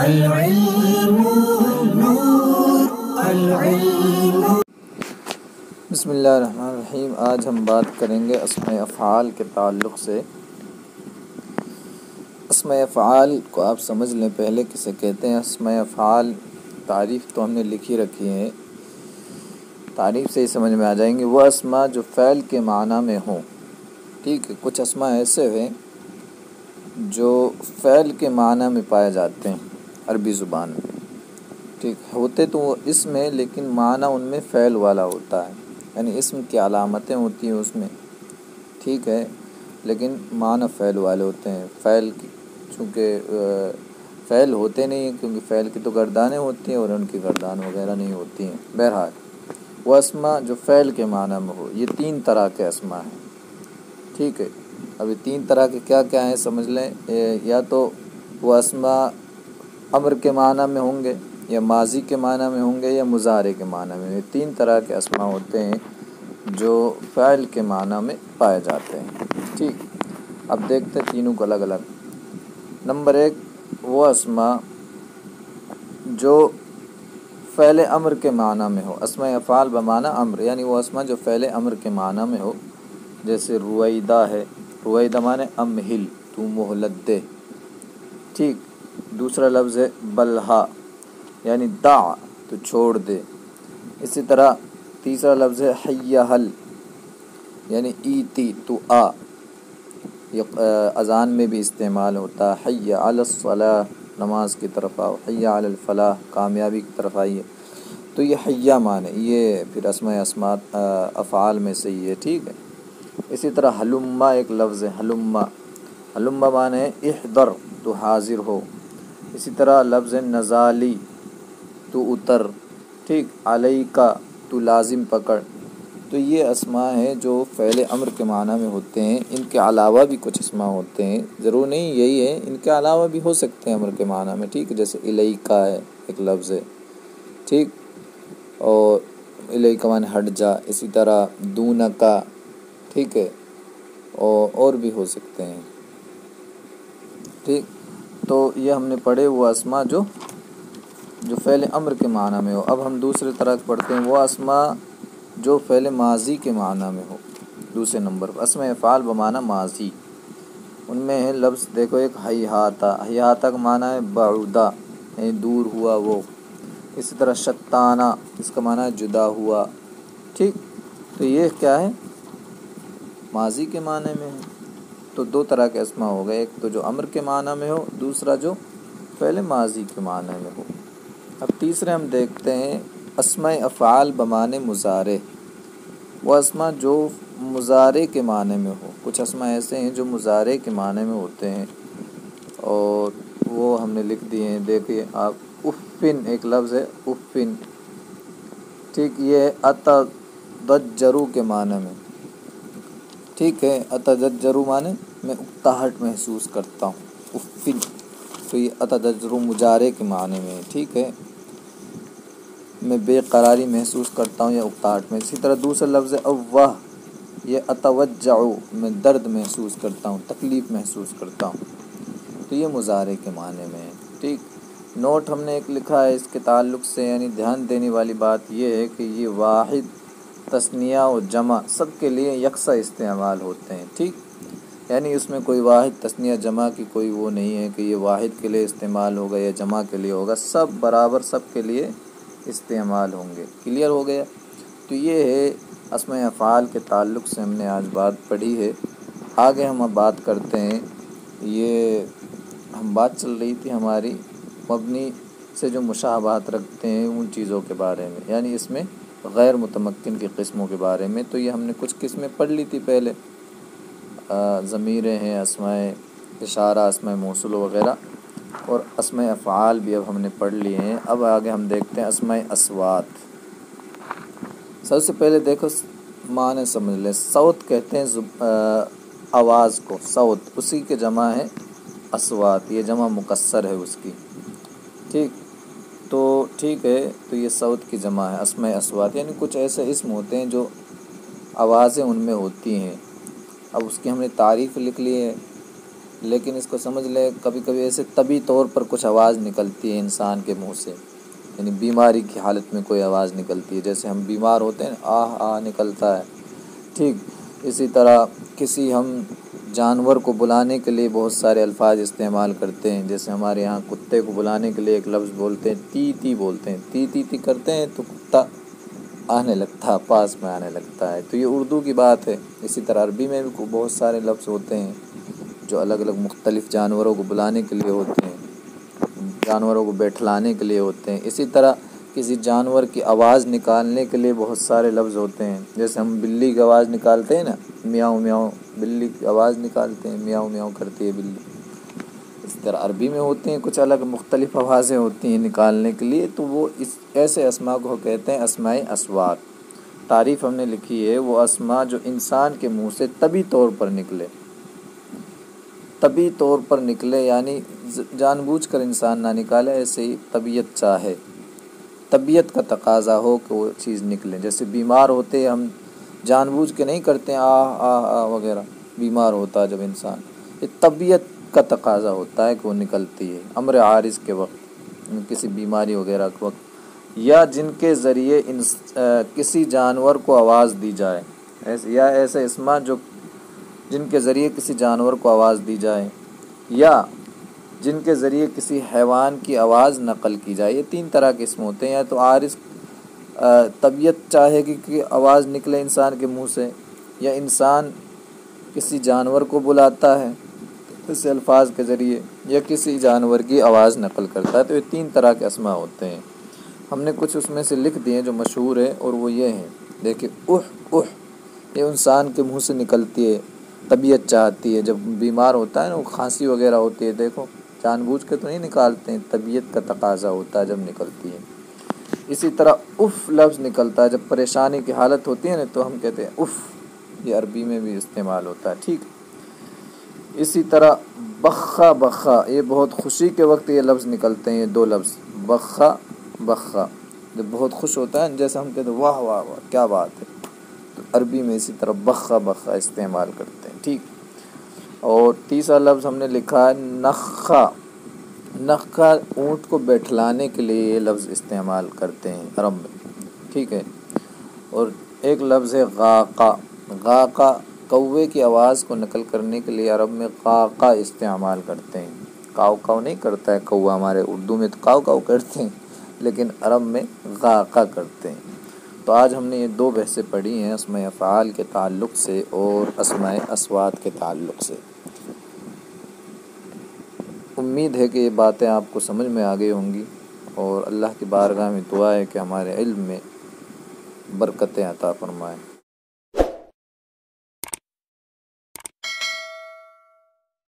العلم نور العلم۔ بسم اللہ الرحمن الرحیم۔ آج ہم بات کریں گے اسماء افعال کے تعلق سے۔ اسماء افعال کو آپ سمجھ لیں پہلے کسے کہتے ہیں۔ اسماء افعال تعریف تو ہم نے لکھی رکھی ہے، تعریف سے ہی سمجھ میں آ جائیں گے۔ وہ اسماء جو فعل کے معنی میں ہوں، ٹھیک ہے۔ کچھ اسماء ایسے ہیں جو فعل کے معنی میں پائے جاتے ہیں عربی زبان میں، ٹھیک ہوتے تو وہ اسم ہے لیکن معنی ان میں فعل والا ہوتا ہے، یعنی اسم کی علامتیں ہوتی ہیں اس میں، ٹھیک ہے، لیکن معنی فعل والے ہوتے ہیں۔ فعل چونکہ فعل ہوتے نہیں ہیں کیونکہ فعل کی تو گردانیں ہوتی ہیں اور ان کی گردان وغیرہ نہیں ہوتی ہیں۔ بہرحال وہ اسماء جو فعل کے معنی میں ہو، یہ تین طرح کے اسماء ہیں، ٹھیک ہے۔ ابھی تین طرح کے کیا کیا ہیں سمجھ لیں۔ یا تو وہ اسماء امر کے معنی میں ہوں گے، یا ماضی کے معنی میں ہوں گے، یا مضارع کے معنی میں۔ یہ تین طرح کے اسماء ہوتے ہیں جو فعل کے معنی میں پائے جاتے ہیں، ٹھیک۔ اب دیکھتے ہیں تینوں کو الگ الگ۔ نمبر ایک، وہ اسماء جو فعل امر کے معنی میں ہو۔ اسماء افعال بمعنی امر، یعنی وہ اسماء جو فعل امر کے معنی میں ہو، جیسے رویدہ ہے، رویدہ معنی امہل، تو مہلت دے، ٹھیک۔ دوسرا لفظ ہے بلہا، یعنی دع، تو چھوڑ دے۔ اسی طرح تیسرا لفظ ہے حیہل، یعنی ایتی، تو آ، یہ اذان میں بھی استعمال ہوتا ہے۔ حی علی الصلاۃ، نماز کی طرف آؤ، حی علی الفلاح، کامیابی کی طرف آئیے۔ تو یہ حیہ معنی، یہ پھر اسماء افعال میں سے ہی ہے، ٹھیک ہے۔ اسی طرح ہلما ایک لفظ ہے، ہلما، ہلما معنی ہے احضر، تو حاضر ہو۔ اسی طرح لفظ نزالی، تو اتر، ٹھیک۔ علیکا، تو لازم پکڑ۔ تو یہ اسماء ہیں جو فعل امر کے معنی میں ہوتے ہیں۔ ان کے علاوہ بھی کچھ اسماء ہوتے ہیں، ضرور نہیں یہی ہے، ان کے علاوہ بھی ہو سکتے ہیں امر کے معنی میں، ٹھیک ہے۔ جیسے الیکا ہے ایک لفظ ہے، ٹھیک، اور الیکا معنی ہٹ جا۔ اسی طرح دونکا، ٹھیک ہے، اور بھی ہو سکتے ہیں، ٹھیک۔ تو یہ ہم نے پڑھے وہ اسماء جو فعل امر کے معنی میں ہو۔ اب ہم دوسرے طرح پڑھتے ہیں وہ اسماء جو فعل ماضی کے معنی میں ہو۔ دوسرے نمبر پر اسماء افعال بمعنی ماضی، ان میں ہے لفظ دیکھو، ایک ہیہاتا، ہیہاتا کا معنی ہے بعودہ، یعنی دور ہوا وہ۔ اسی طرح شتانہ، اس کا معنی ہے جدا ہوا، ٹھیک۔ تو یہ کیا ہے، ماضی کے معنی میں ہے۔ تو دو طرح کے اسماء ہو گئے، ایک تو جو امر کے معنی میں ہو، دوسرا جو فعل ماضی کے معنی میں ہو۔ اب تیسرے ہم دیکھتے ہیں اسماء افعال بمعنی مضارع، وہ اسماء جو مضارع کے معنی میں ہو۔ کچھ اسماء ایسے ہیں جو مضارع کے معنی میں ہوتے ہیں، اور وہ ہم نے لکھ دیے ہیں، دیکھیے آپ۔ افن ایک لفظ ہے، افن، ٹھیک، یہ اتضجرو کے معنی میں، ٹھیک ہے۔ اتضجرو معنی میں اکتاہٹ محسوس کرتا ہوں، افن، تو یہ اتضجرو مضارع کے معنی میں ہے، ٹھیک ہے، میں بے قراری محسوس کرتا ہوں یا اکتاہٹ میں۔ اسی طرح دوسرا لفظ ہے اوہ، یہ اتوجع، میں درد محسوس کرتا ہوں، تکلیف محسوس کرتا ہوں، تو یہ مضارع کے معنی میں ہے، ٹھیک۔ نوٹ ہم نے ایک لکھا ہے اس کے تعلق سے، یعنی دھیان دینے والی بات یہ ہے کہ یہ واحد، تثنیہ و جمع سب کے لیے یکساں استعمال ہوتے ہیں، ٹھیک، یعنی اس میں کوئی واحد تثنیہ جمع کی کوئی وہ نہیں ہے کہ یہ واحد کے لیے استعمال ہوگا یا جمع کے لیے ہوگا، سب برابر سب کے لیے استعمال ہوں گے۔ کلیئر ہو گیا؟ تو یہ ہے اسماء افعال کے تعلق سے ہم نے آج بات پڑھی ہے۔ آگے ہم اب بات کرتے ہیں، یہ ہم بات چل رہی تھی ہماری مبنی سے جو مشابہت رکھتے ہیں ان چیزوں کے بارے میں، یعنی اس میں غیر متمکن کی قسموں کے بارے میں۔ تو یہ ہم نے کچھ قسمیں پڑھ لی تھی پہلے، ضمیریں ہیں، اسماء اشارہ، اسماء موصول وغیرہ، اور اسماء افعال بھی اب ہم نے پڑھ لیے ہیں۔ اب آگے ہم دیکھتے ہیں اسماء اصوات۔ سب سے پہلے دیکھو معنی سمجھ لیں، صوت کہتے ہیں آواز کو، صوت، اسی کے جمع ہے اصوات، یہ جمع مکسر ہے اس کی، ٹھیک۔ تو ٹھیک ہے، تو یہ صوت کی جمع ہے اسماء اصوات، یعنی کچھ ایسے اسم ہوتے ہیں جو آوازیں ان میں ہوتی ہیں۔ اب اس کی ہم نے تعریف لکھ لی ہے، لیکن اس کو سمجھ لیں کبھی کبھی ایسے طبی طور پر کچھ آواز نکلتی ہے انسان کے منہ سے، یعنی بیماری کی حالت میں کوئی آواز نکلتی ہے، جیسے ہم بیمار ہوتے ہیں آہ آہ نکلتا ہے، ٹھیک اسی طرح کسی ہم جانور کو بلانے کے لیے بہت سارے الفاظ استعمال کرتے ہیں، جیسے ہمارے یہاں کتے کو بلانے کے لیے ایک لفظ بولتے ہیں تی تی بولتے ہیں، تی تی تی کرتے ہیں تو کتا آنے لگتا ہے، پاس میں آنے لگتا ہے، تو یہ اردو کی بات ہے۔ اسی طرح عربی میں بھی بہت سارے لفظ ہوتے ہیں جو الگ الگ مختلف جانوروں کو بلانے کے لیے ہوتے ہیں، جانوروں کو بیٹھلانے کے لیے ہوتے ہیں۔ اسی طرح کسی جانور کی آواز نکالنے کے لیے بہت سارے لفظ ہوتے ہیں، جیسے ہم بلی کی آواز نکالتے ہیں نا، میاؤں میاؤں، بلی کی آواز نکالتے ہیں، میاؤں میاؤں کرتی ہے بلی، اس طرح عربی میں ہوتے ہیں کچھ الگ مختلف آوازیں ہوتی ہیں نکالنے کے لیے، تو وہ اس ایسے اسماء کو کہتے ہیں اسماء اصوات۔ تعریف ہم نے لکھی ہے وہ اسماء جو انسان کے منہ سے طبی طور پر نکلے، طبی طور پر نکلے یعنی جان بوجھ کر انسان نہ نکالے، ایسے ہی طبیعت چاہے، طبیعت کا تقاضا ہو کہ وہ چیز نکلے۔ جیسے بیمار ہوتے ہم جان بوجھ کے نہیں کرتے آ وغیرہ، بیمار ہوتا ہے جب انسان، یہ طبیعت کا تقاضا ہوتا ہے کہ وہ نکلتی ہے امر عارض کے وقت، کسی بیماری وغیرہ کے وقت، یا جن کے ذریعے کسی جانور کو آواز دی جائے، یا ایسے اسماء جو جن کے ذریعے کسی جانور کو آواز دی جائے، یا جن کے ذریعے کسی حیوان کی آواز نقل کی جائے۔ یہ تین طرح کے اسم ہوتے ہیں، یا تو عارض طبیعت چاہے گی کہ آواز نکلے انسان کے منہ سے، یا انسان کسی جانور کو بلاتا ہے اس الفاظ کے ذریعے، یا کسی جانور کی آواز نقل کرتا ہے، تو یہ تین طرح کے اسماء ہوتے ہیں۔ ہم نے کچھ اس میں سے لکھ دیے جو مشہور ہے، اور وہ یہ ہیں، دیکھیں یہ انسان کے منہ سے نکلتی ہے، طبیعت چاہتی ہے، جب بیمار ہوتا ہے نا، وہ کھانسی وغیرہ ہوتی ہے، دیکھو جان بوجھ کے تو نہیں نکالتے ہیں، طبیعت کا تقاضا ہوتا ہے جب نکلتی ہے۔ اسی طرح اف لفظ نکلتا ہے جب پریشانی کی حالت ہوتی ہے نا، تو ہم کہتے ہیں اف، یہ عربی میں بھی استعمال ہوتا ہے، ٹھیک۔ اسی طرح بخا بخا، یہ بہت خوشی کے وقت یہ لفظ نکلتے ہیں، یہ دو لفظ بخا بخا، جب بہت خوش ہوتا ہے جیسے ہم کہتے ہیں واہ واہ واہ کیا بات ہے، تو عربی میں اسی طرح بخا بخا استعمال کرتے ہیں، ٹھیک۔ اور تیسرا لفظ ہم نے لکھا ہے نخا، نخا اونٹ کو بیٹھلانے کے لیے یہ لفظ استعمال کرتے ہیں عرب میں، ٹھیک ہے۔ اور ایک لفظ ہے غاقہ، غاقہ کوے کی آواز کو نقل کرنے کے لیے عرب میں قاقہ استعمال کرتے ہیں، کاؤ کاؤ نہیں کرتا ہے کوا، ہمارے اردو میں تو کاؤ کاؤ کرتے ہیں، لیکن عرب میں غاقہ کرتے ہیں۔ تو آج ہم نے یہ دو بحثیں پڑھی ہیں اسماء افعال کے تعلق سے اور اسماء اصوات کے تعلق سے۔ امید ہے کہ یہ باتیں آپ کو سمجھ میں آ گئی ہوں گی، اور اللہ کی بارگاہ میں دعا ہے کہ ہمارے علم میں برکتیں عطا فرمائے۔